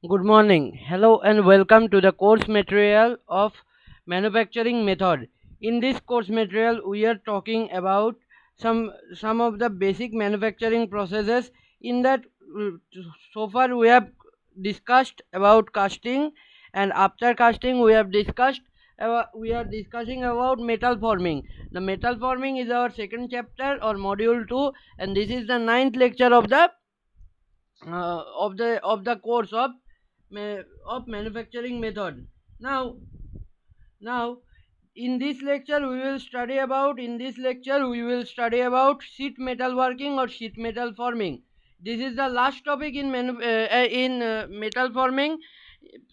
Good morning. Hello and welcome to the course material of manufacturing method. In this course material we are talking about some of the basic manufacturing processes. In that uh, so far we have discussed about casting, and after casting we are discussing about metal forming. The metal forming is our second chapter or module 2, and this is the ninth lecture of the course of manufacturing method. Now now in this lecture we will study about sheet metal working or sheet metal forming. This is the last topic in metal forming.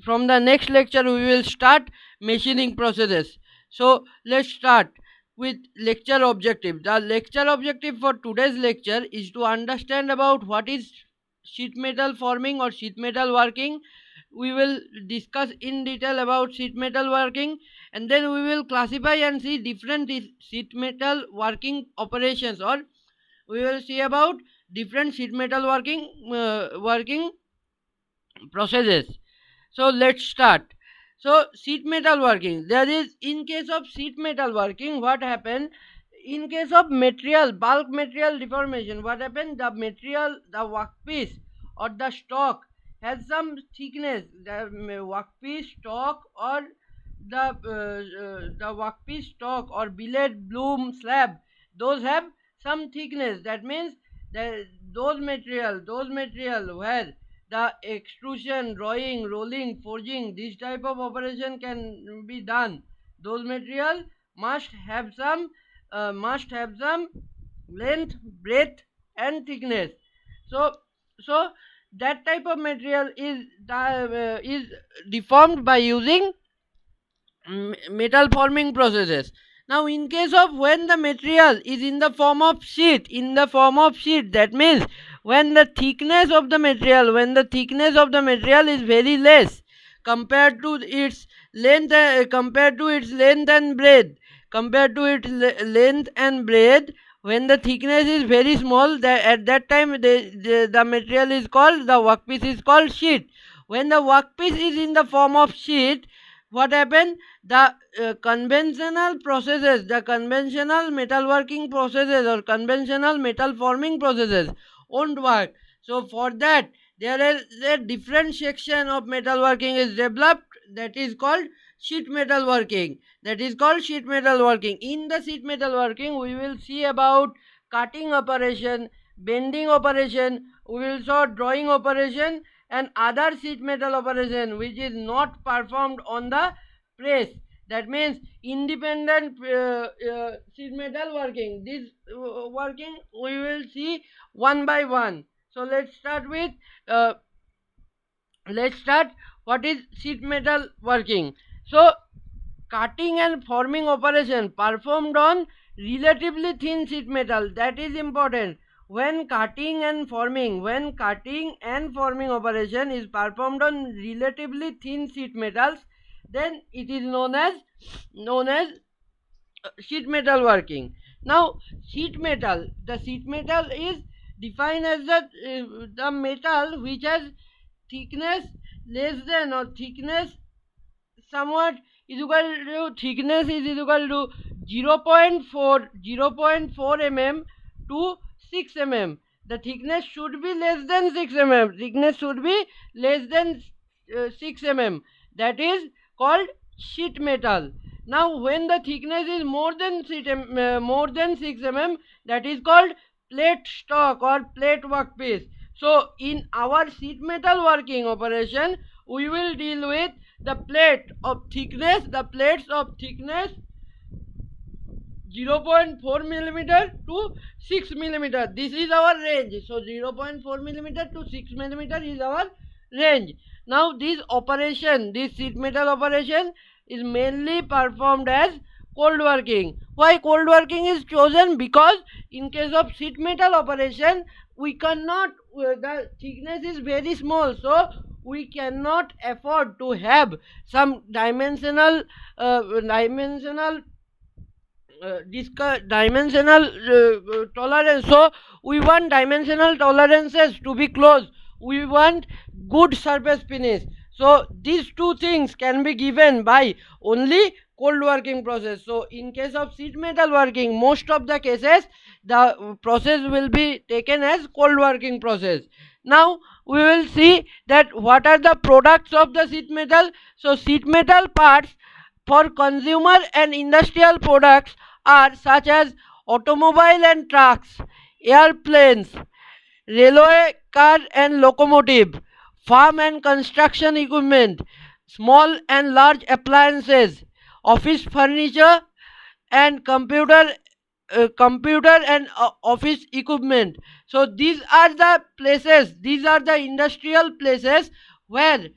From the next lecture we will start machining processes. So let's start with lecture objective. The lecture objective for today's lecture is to understand about what is sheet metal forming or sheet metal working. We will discuss in detail about sheet metal working, and then we will classify and see different sheet metal working operations, or we will see about different sheet metal working processes. So let's start. So sheet metal working, there is, in case of sheet metal working, what happened in case of material bulk material deformation, what happened, the material, the workpiece or the stock has some thickness. The workpiece stock or the workpiece stock or billet bloom slab, those have some thickness. That means that those material where the extrusion, drawing, rolling, forging, this type of operation can be done, those material must have some length, breadth and thickness. So so that type of material is deformed by using metal forming processes. Now in case of when the material is in the form of sheet, that means when the thickness of the material is very less compared to its length and breadth, when the thickness is very small, at that time the material is called, the workpiece is called sheet. When the workpiece is in the form of sheet, what happened, the conventional metalworking processes or conventional metal forming processes won't work. So for that, there is a different section of metalworking is developed, that is called sheet metal working. In the sheet metal working we will see about cutting operation, bending operation, we will show drawing operation and other sheet metal operation which is not performed on the press. That means independent sheet metal working. This working we will see one by one. So uh, let's start what is sheet metal working. So cutting and forming operation performed on relatively thin sheet metal, that is important. When cutting and forming operation is performed on relatively thin sheet metals, then it is known as sheet metal working. Now the sheet metal is defined as the metal which has thickness less than or thickness somewhat is equal to 0.4 mm to 6 mm. The thickness should be less than 6 mm. Thickness should be less than 6 mm. That is called sheet metal. Now when the thickness is more than 6 mm, that is called plate stock or plate workpiece. So in our sheet metal working operation we will deal with the plates of thickness 0.4 millimeter to 6 millimeter. This is our range. So 0.4 millimeter to 6 millimeter is our range. Now this sheet metal operation is mainly performed as cold working. Why cold working is chosen? Because in case of sheet metal operation we cannot, the thickness is very small, so we cannot afford to have some dimensional tolerance. So we want dimensional tolerances to be close. We want good surface finish. So these two things can be given by only cold working process. So in case of sheet metal working, most of the cases the process will be taken as cold working process. Now we will see that what are the products of the sheet metal. So sheet metal parts for consumer and industrial products are such as automobile and trucks, airplanes, railway car and locomotive, farm and construction equipment, small and large appliances, office furniture and computer and office equipment. So these are the places, these are the industrial places where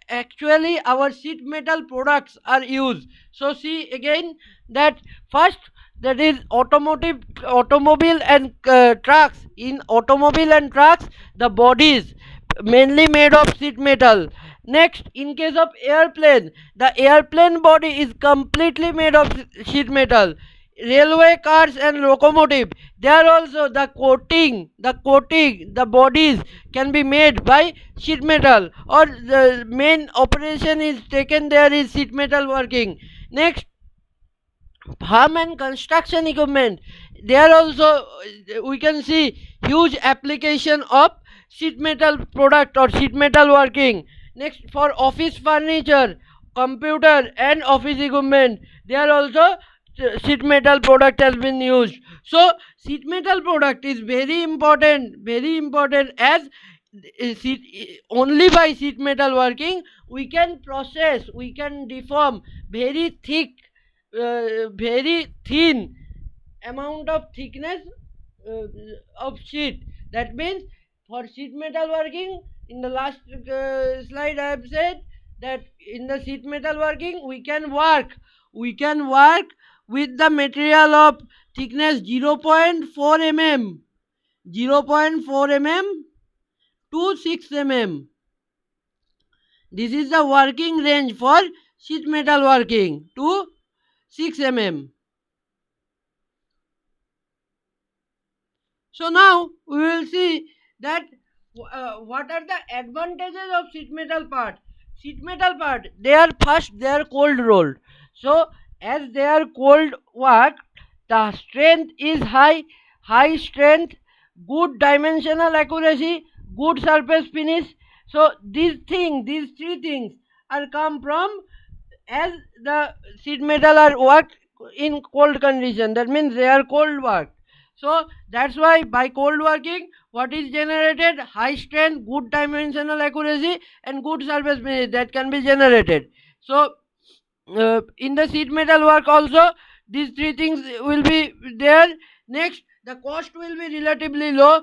actually our sheet metal products are used. So see again that first, that is automobile and trucks. In automobile and trucks, the bodies mainly made of sheet metal. Next, in case of airplane, the airplane body is completely made of sheet metal. Railway cars and locomotive, they are also the bodies can be made by sheet metal, or the main operation is taken there is sheet metal working. Next, farm and construction equipment, there also we can see huge application of sheet metal product or sheet metal working. Next, for office furniture, computer and office equipment, there also sheet metal product has been used. So sheet metal product is very important, as only by sheet metal working we can process, we can deform very thick, very thin amount of thickness uh, of sheet. That means for sheet metal working, in the last slide I have said that in the sheet metal working we can work with the material of thickness 0.4 mm, 0.4 mm to 6 mm. This is the working range for sheet metal working, to 6 mm. So now we will see that what are the advantages of sheet metal part. Sheet metal part, they are first, they are cold rolled. So as they are cold worked, the strength is high strength, good dimensional accuracy, good surface finish. So these three things are come from as the sheet metal are worked in cold condition. That means they are cold worked. So that's why by cold working, what is generated? High strength, good dimensional accuracy and good surface finish, that can be generated. So in the sheet metal work also these three things will be there. Next, the cost will be relatively low.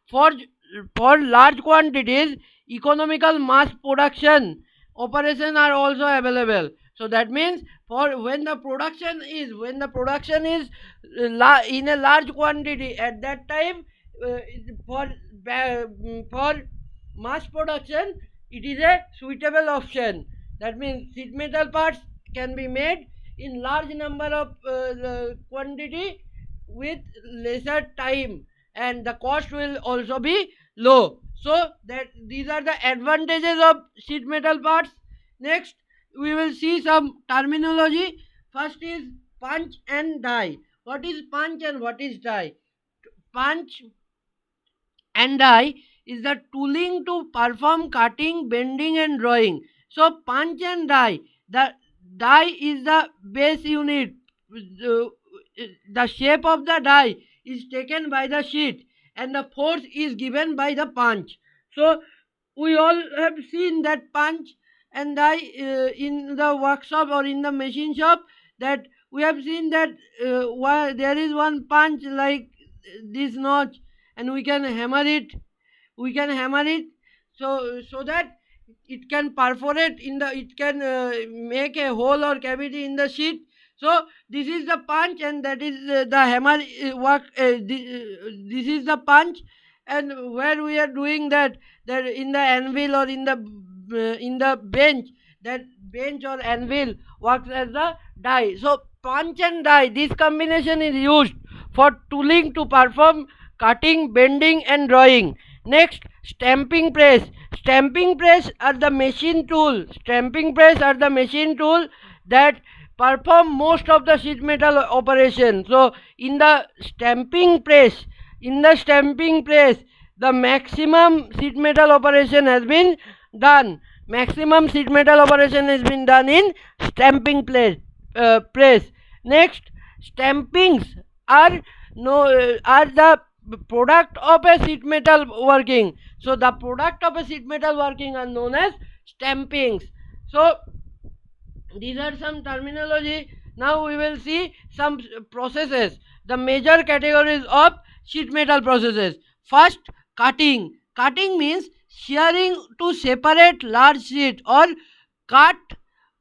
For large quantities, economical mass production operation are also available. So that means for when the production is in a large quantity, at that time for for mass production it is a suitable option. That means sheet metal parts can be made in large number of quantity with lesser time, and the cost will also be low. So that these are the advantages of sheet metal parts. Next, we will see some terminology. First is punch and die. What is punch and what is die? Punch and die is the tooling to perform cutting, bending and drawing. So punch and die, the die is the base unit. The shape of the die is taken by the sheet and the force is given by the punch. So we all have seen that punch and die in the workshop or in the machine shop, that we have seen that there is one punch like this notch, and we can hammer it so that it can perforate in the, it can make a hole or cavity in the sheet. So this is the punch and that is the hammer work. This is the punch, and where we are doing that in the anvil or in the bench, that bench or anvil works as the die. So punch and die, this combination is used for tooling to perform cutting, bending and drawing. Next, stamping press. Stamping press are the machine tool. Stamping press are the machine tool that perform most of the sheet metal operation. So in the stamping press, the maximum sheet metal operation has been done. Maximum sheet metal operation has been done in stamping press. Next, stampings are are the product of a sheet metal working. So the product of a sheet metal working are known as stampings. So these are some terminology. Now we will see some processes, the major categories of sheet metal processes. First, cutting. Cutting means shearing to separate large sheet or cut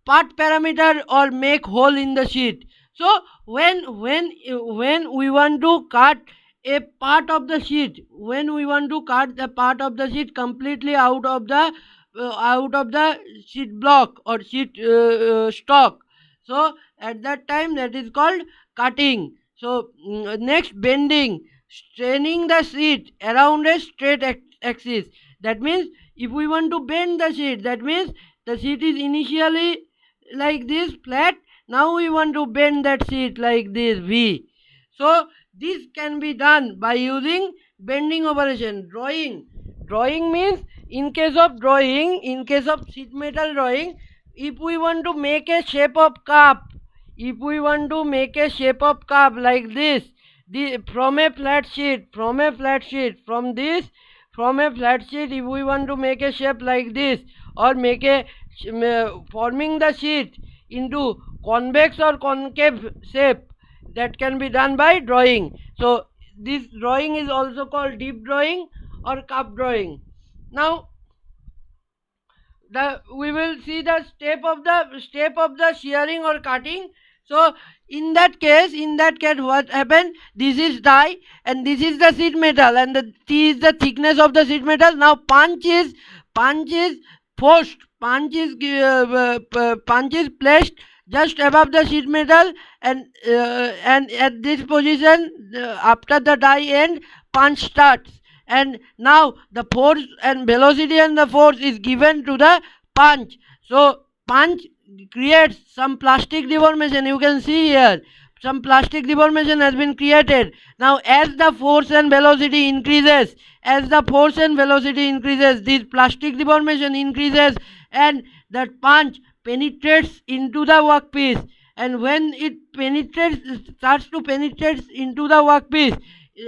part parameter or make hole in the sheet. So when we want to cut a part of the sheet, when we want to cut the part of the sheet completely out of the sheet block or sheet stock, so at that time that is called cutting. So next, bending, straining the sheet around a straight axis. That means if we want to bend the sheet, that means the sheet is initially like this flat, now we want to bend that sheet like this V. So this can be done by using bending operation. Drawing means in case of sheet metal drawing, if we want to make a shape of cup, like this, from a flat sheet, if we want to make a shape like this, or make a forming the sheet into convex or concave shape, that can be done by drawing. So this drawing is also called deep drawing or cup drawing. Now we will see the step of the shearing or cutting. So in that case what happened, this is die and this is the sheet metal, and the T is the thickness of the sheet metal. Now punch is forced, punch is placed just above the sheet metal, and at this position, after the die end, punch starts, and now the force and velocity and the force is given to the punch. So punch creates some plastic deformation. You can see here some plastic deformation has been created. Now as the force and velocity increases, this plastic deformation increases, and that punch penetrates into the workpiece, and when it starts to penetrate into the workpiece,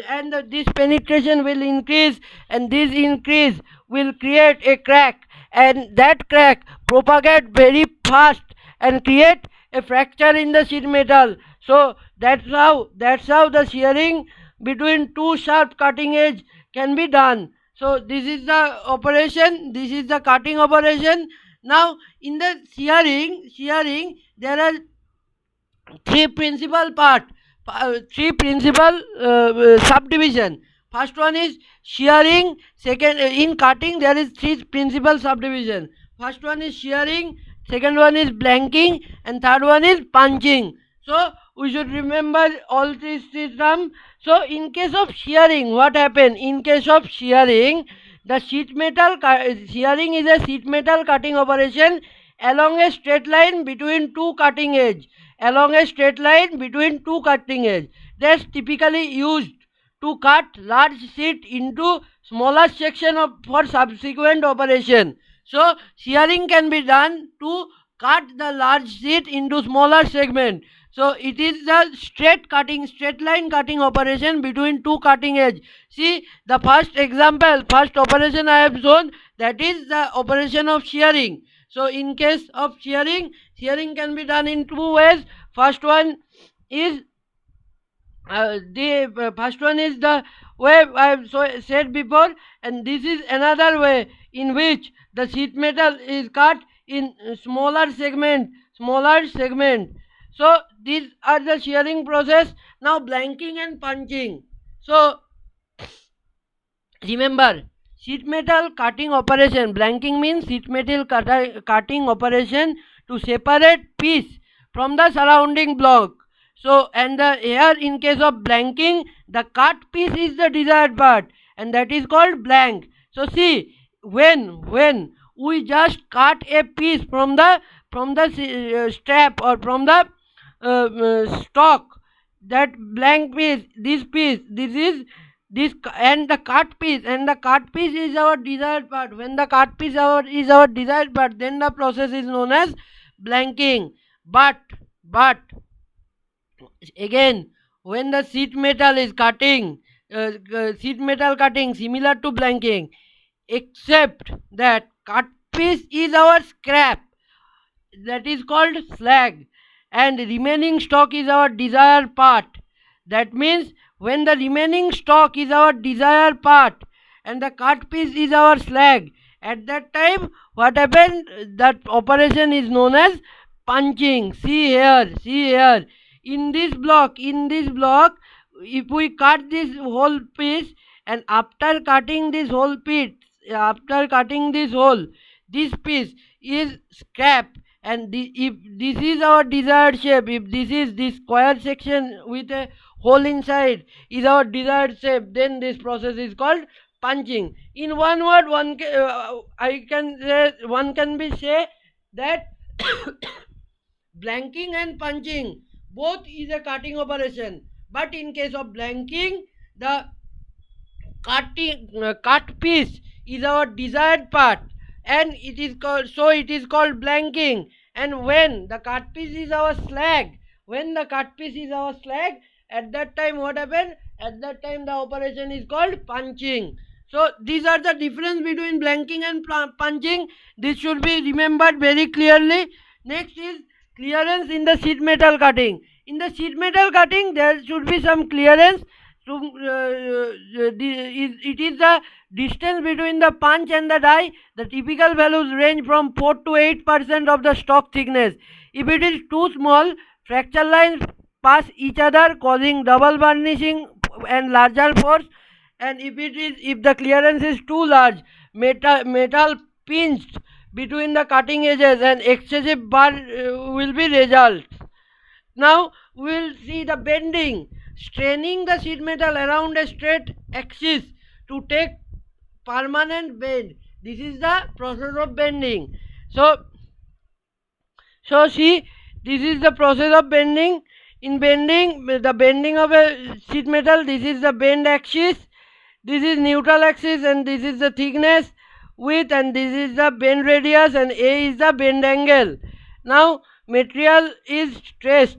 and this penetration will increase, and this increase will create a crack, and that crack propagate very fast and create a fracture in the sheet metal. So that's how the shearing between two sharp cutting edge can be done. So this is the operation, this is the cutting operation. Now in the shearing there are three principal subdivision. First one is shearing. Second, in cutting there is three principal subdivision. First one is shearing, second one is blanking, and third one is punching. So we should remember all these terms. So in case of shearing, what happened? In case of shearing, the shearing is a sheet metal cutting operation along a straight line between two cutting edge. That's typically used to cut large sheet into smaller section for subsequent operation. So shearing can be done to cut the large sheet into smaller segment. So it is the straight line cutting operation between two cutting edge. See the first operation I have shown, that is the operation of shearing. So in case of shearing can be done in two ways. First one is the way I have said before, and this is another way in which the sheet metal is cut in smaller segment. So these are the shearing process. Now blanking and punching. So remember, sheet metal cutting operation, blanking means sheet metal cutting operation to separate piece from the surrounding block. So and here in case of blanking, the cut piece is the desired part, and that is called blank. So see, when we just cut a piece from the strap or from the stock, that blank piece, this is this, and the cut piece, and the cut piece is our desired part. When the cut piece is our desired part, then the process is known as blanking. But again, when the sheet metal is cutting, sheet metal cutting similar to blanking, except that cut piece is our scrap, that is called slag, and remaining stock is our desired part. That means when the remaining stock is our desired part and the cut piece is our slag, at that time what happened, that operation is known as punching. See here in this block, if we cut this whole piece, and after cutting this whole piece, after cutting this hole, this piece is scrap, and if this is our desired shape, if this is this square section with a hole inside is our desired shape, then this process is called punching. In one word, one can be say that blanking and punching both is a cutting operation, but in case of blanking, the cut piece is our desired part, and it is called blanking. And when the cut piece is our slag, at that time what happened, at that time the operation is called punching. So these are the difference between blanking and punching. This should be remembered very clearly. Next is clearance in the sheet metal cutting. In the sheet metal cutting, there should be some clearance. So, it is the distance between the punch and the die. The typical values range from 4 to 8% of the stock thickness. If it is too small, fracture lines pass each other, causing double burnishing and larger force. And if the clearance is too large, metal pinched between the cutting edges and excessive burn will be result. Now we will see the bending. Straining the sheet metal around a straight axis to take permanent bend. This is the process of bending. So see, this is the process of bending. In bending, the bending of a sheet metal, this is the bend axis, this is neutral axis, and this is the thickness, width, and this is the bend radius, and A is the bend angle. Now material is stressed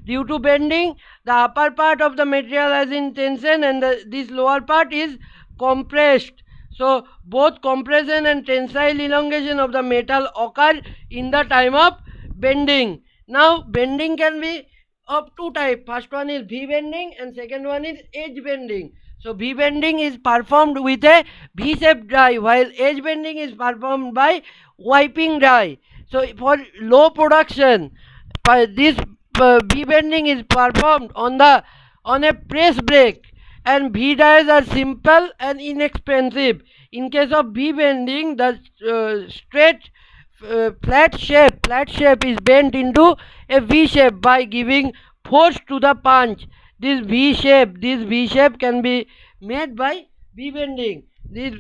due to bending. The upper part of the material is in tension, and this lower part is compressed. So both compression and tensile elongation of the metal occur in the time of bending. Now bending can be of two types. First one is V bending and second one is edge bending. So V bending is performed with a V-shaped die, while edge bending is performed by wiping die. So for low production, this V bending is performed on a press brake, and V dies are simple and inexpensive. In case of V bending, the straight flat shape is bent into a V shape by giving force to the punch. This V shape can be made by V bending. This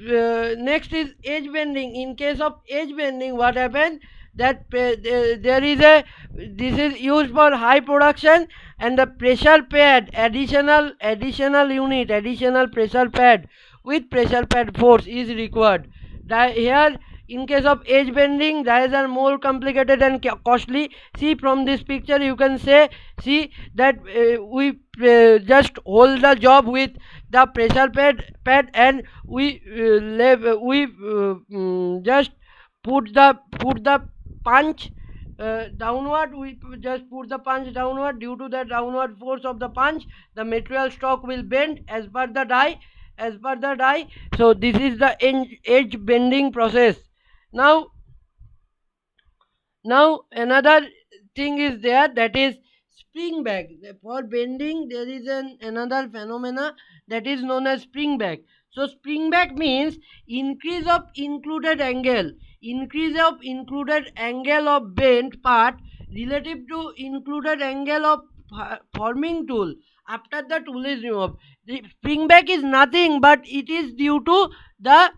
next is edge bending. In case of edge bending, what happens, that there is a, this is used for high production, and the pressure pad, additional pressure pad with pressure pad force is required. Here in case of edge bending, dies are more complicated and costly. See from this picture you can see that we just hold the job with the pressure pad, and we just put the punch downward. We just put the punch downward. Due to the downward force of the punch, the material stock will bend as per the die. So this is the edge bending process. Now another thing is there, that is spring back. For bending there is another phenomena that is known as spring back. So spring back means increase of included angle of bent part relative to included angle of forming tool after the tool is removed. The springback is nothing but it is due to the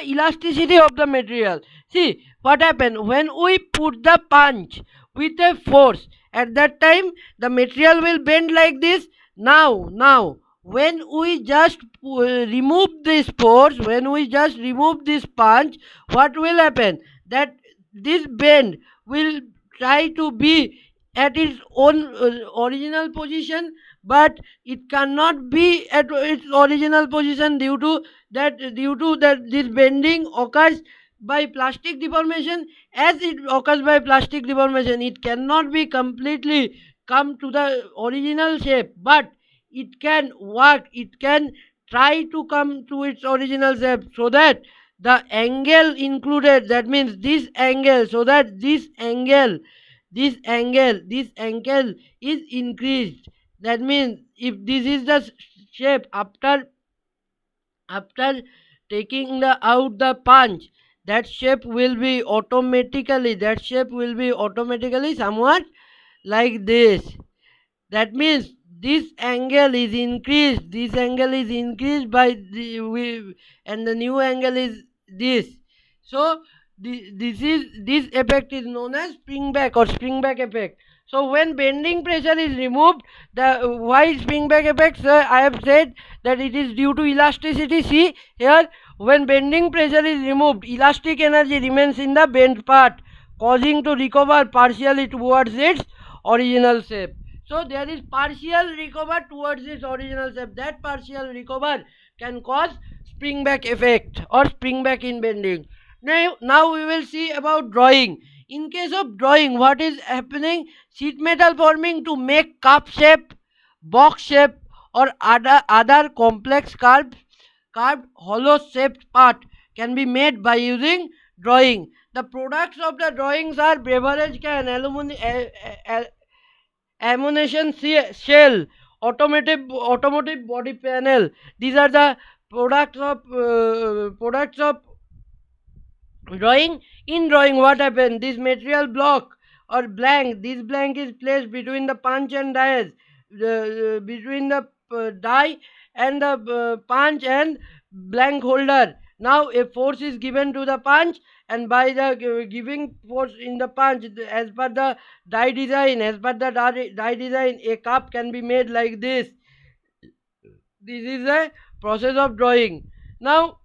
elasticity of the material. See what happened when we put the punch with a force. At that time the material will bend like this. Now when we just remove this force, when we just remove this punch, what will happen? That this bend will try to be at its own original position, but it cannot be at its original position due to that this bending occurs by plastic deformation. As it occurs by plastic deformation, it cannot be completely come to the original shape, but it can work, it can try to come to its original shape, so that the angle included, that means this angle, so that this angle is increased. That means if this is the shape after taking the out the punch, that shape will be automatically somewhat like this. That means this angle is increased by and the new angle is this. So this effect is known as springback or springback effect. So when bending pressure is removed, the why springback effect, sir? I have said that it is due to elasticity. See here, when bending pressure is removed, elastic energy remains in the bent part, causing to recover partially towards its original shape. So there is partial recover towards its original shape. That partial recover can cause springback effect or springback in bending. Now we will see about drawing. In case of drawing, what is happening? Sheet metal forming to make cup shape, box shape, or other complex carved hollow shaped part can be made by using drawing. The products of the drawings are beverage can, ammunition shell, automotive body panel. These are the products of drawing. In drawing, what happened? This material block or blank, this blank is placed between the punch and dies, between the die and the punch and blank holder. Now a force is given to the punch, and by the giving force in the punch, as per the die design, a cup can be made like this. This is a process of drawing. Now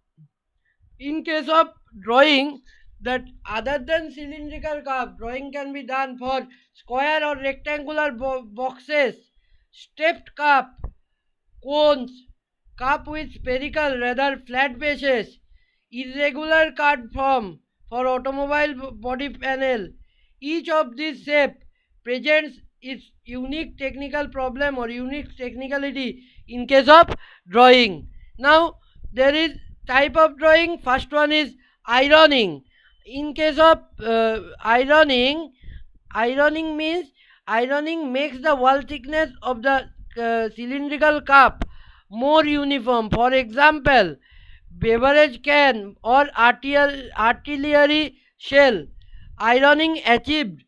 in case of drawing, that other than cylindrical cup, drawing can be done for square or rectangular boxes, stepped cup, cones, cup with spherical rather flat bases, irregular card form for automobile body panel. Each of these shape presents its unique technical problem or unique technicality in case of drawing. Now there is type of drawing. First one is ironing. In case of ironing means ironing makes the wall thickness of the cylindrical cup more uniform. For example, beverage can or artillery shell. Ironing achieved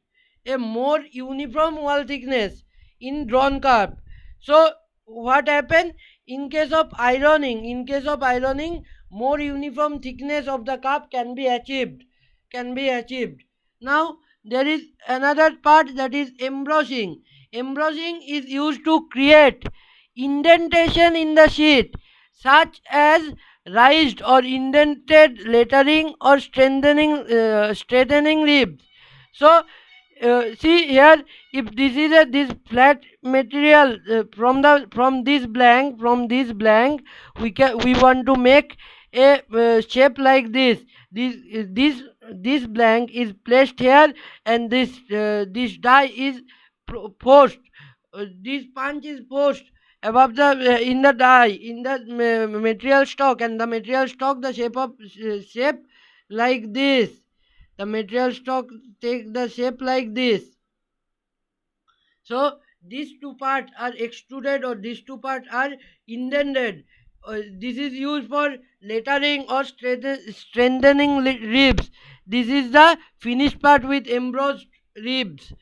a more uniform wall thickness in drawn cup. So what happened? In case of ironing, more uniform thickness of the cup can be achieved. Now there is another part, that is embossing. Embossing is used to create indentation in the sheet, such as raised or indented lettering or straightening ribs. So see here, if this is this flat material, from this blank we want to make a shape like this. This blank is placed here, and this die is forced, this punch is forced above the in the die, in the material stock, and the material stock the shape like this. The material stock take the shape like this. So these two parts are extruded or these two parts are indented. This is used for lettering or strengthening ribs. This is the finished part with embossed ribs.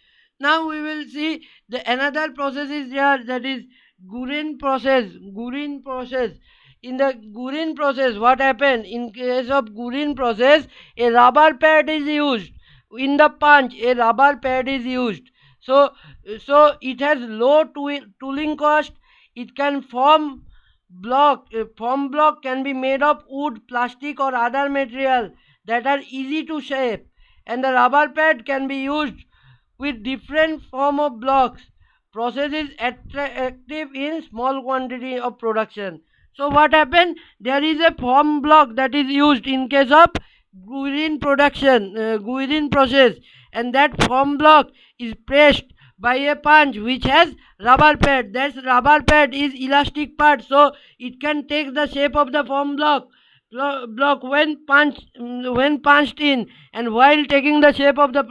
Now we will see the another process is there, that is Gurin process. Gurin process. In the Gurin process, what happened? In case of Gurin process, a rubber pad is used. In the punch, a rubber pad is used. So it has low tooling cost. It can form block. A form block can be made of wood, plastic, or other material that are easy to shape. And the rubber pad can be used with different form of blocks. Process is attractive in small quantity of production. So what happened? There is a form block that is used in case of guirin process, and that form block is pressed by a punch which has rubber pad. That rubber pad is elastic part, so it can take the shape of the form block when punched in, and while taking the shape of the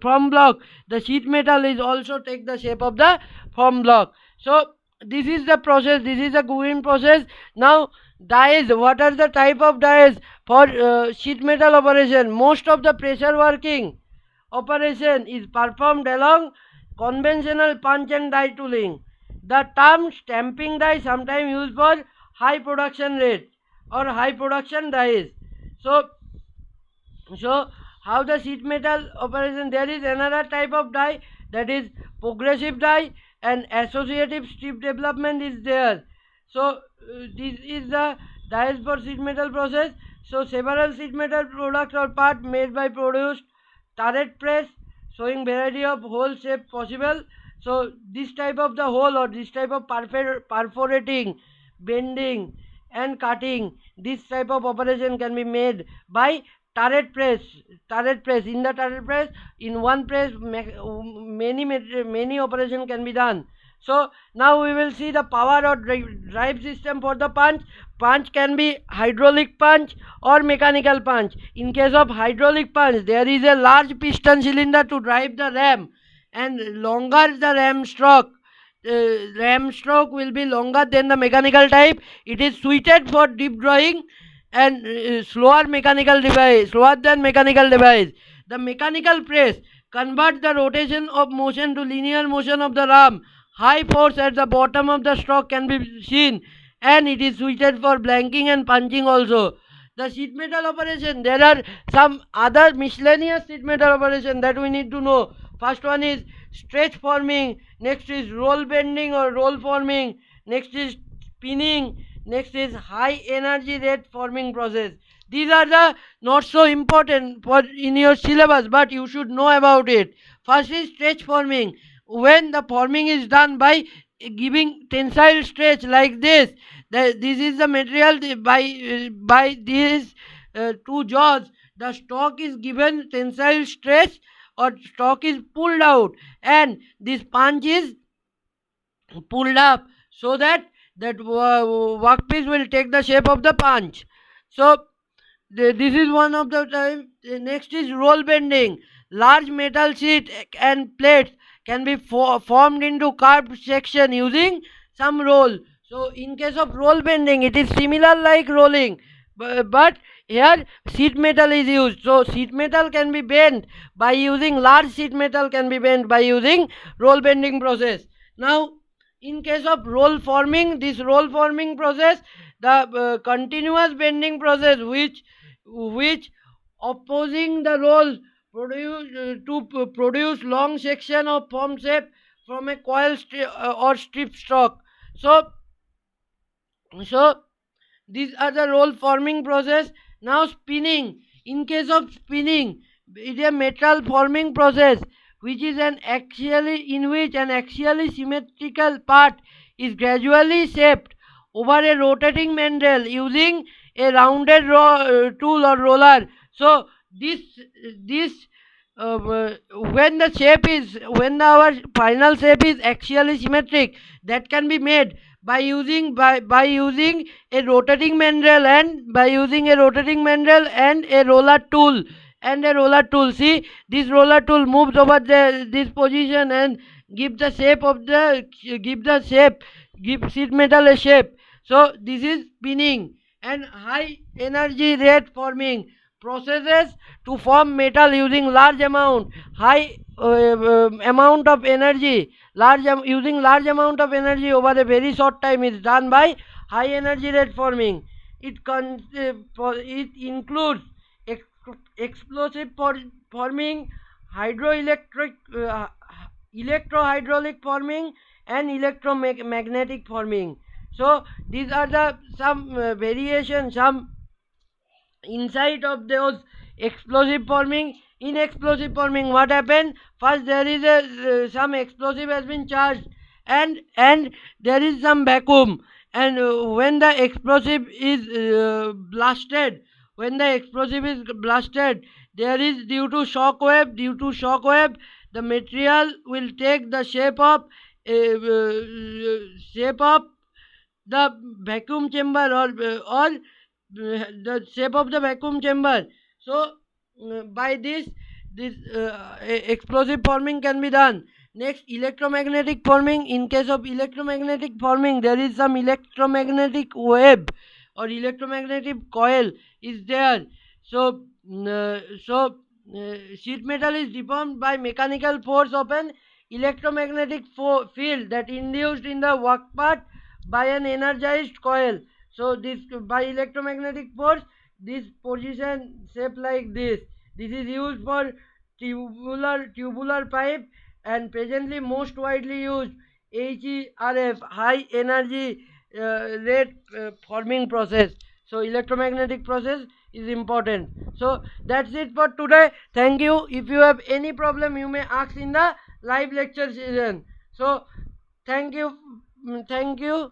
form block, the sheet metal is also take the shape of the form block. So this is the process. This is the Gurin process. Now dies. What are the type of dies for sheet metal operation? Most of the pressure working operation is performed along conventional punch and die tooling. The term stamping die sometimes used for high production rate or high production dies. So how the sheet metal operation? There is another type of die, that is progressive die, and associative strip development is there. So this is the dies for sheet metal process. So several sheet metal products or part made by produced turret press, showing variety of hole shape possible. So this type of the hole, or this type of perforating, bending and cutting, this type of operation can be made by turret press. In the turret press, in one press many operation can be done. So now we will see the power or drive system for the punch. Punch can be hydraulic punch or mechanical punch. In case of hydraulic punch, there is a large piston cylinder to drive the ram, and longer the ram stroke will be longer than the mechanical type. It is suited for deep drawing and slower than mechanical device. The mechanical press converts the rotation of motion to linear motion of the ram. High force at the bottom of the stroke can be seen, and it is suited for blanking and punching also. The sheet metal operation, there are some other miscellaneous sheet metal operation that we need to know. First one is stretch forming, next is roll bending or roll forming, next is spinning, next is high energy rate forming process. These are the not so important for in your syllabus, but you should know about it. First is stretch forming. When the forming is done by giving tensile stretch like this, this is the material by these two jaws, the stock is given tensile stretch or stock is pulled out, and this punch is pulled up, so that workpiece will take the shape of the punch. So this is one of the time. Next is roll bending. Large metal sheet and plates can be formed into curved section using some roll. So in case of roll bending, it is similar like rolling, but here sheet metal is used. So sheet metal can be bent by using large sheet metal can be bent by using roll bending process. Now in case of roll forming, this roll forming process, the continuous bending process which opposing the roll to produce long section of form shape from a coil or strip stock. So these are the roll forming process. Now spinning. In case of spinning, it is a metal forming process which is in which an axially symmetrical part is gradually shaped over a rotating mandrel using a rounded tool or roller. So when our final shape is axially symmetric, that can be made by using a rotating mandrel and a roller tool. See, this roller tool moves over this position and give sheet metal a shape. So this is spinning. And high energy rate forming processes to form metal using large amount of energy using large amount of energy over a very short time is done by high energy rate forming. It includes explosive forming, hydroelectric, electrohydraulic forming, and electromagnetic forming. So these are the some variations, some inside of those explosive forming. In explosive forming, what happened? First, there is a some explosive has been charged, and there is some vacuum, and when the explosive is blasted, when the explosive is blasted, there is due to shock wave, the material will take the shape of the vacuum chamber, or the shape of the vacuum chamber. So by this explosive forming can be done. Next, electromagnetic forming. In case of electromagnetic forming, there is some electromagnetic wave or electromagnetic coil is there. So sheet metal is deformed by mechanical force of an electromagnetic field that induced in the work part by an energized coil. So this, by electromagnetic force, this position shape like this. This is used for tubular pipe, and presently most widely used HERF, high energy rate forming process. So electromagnetic process is important. So that's it for today. Thank you. If you have any problem, you may ask in the live lecture session. So thank you. Thank you.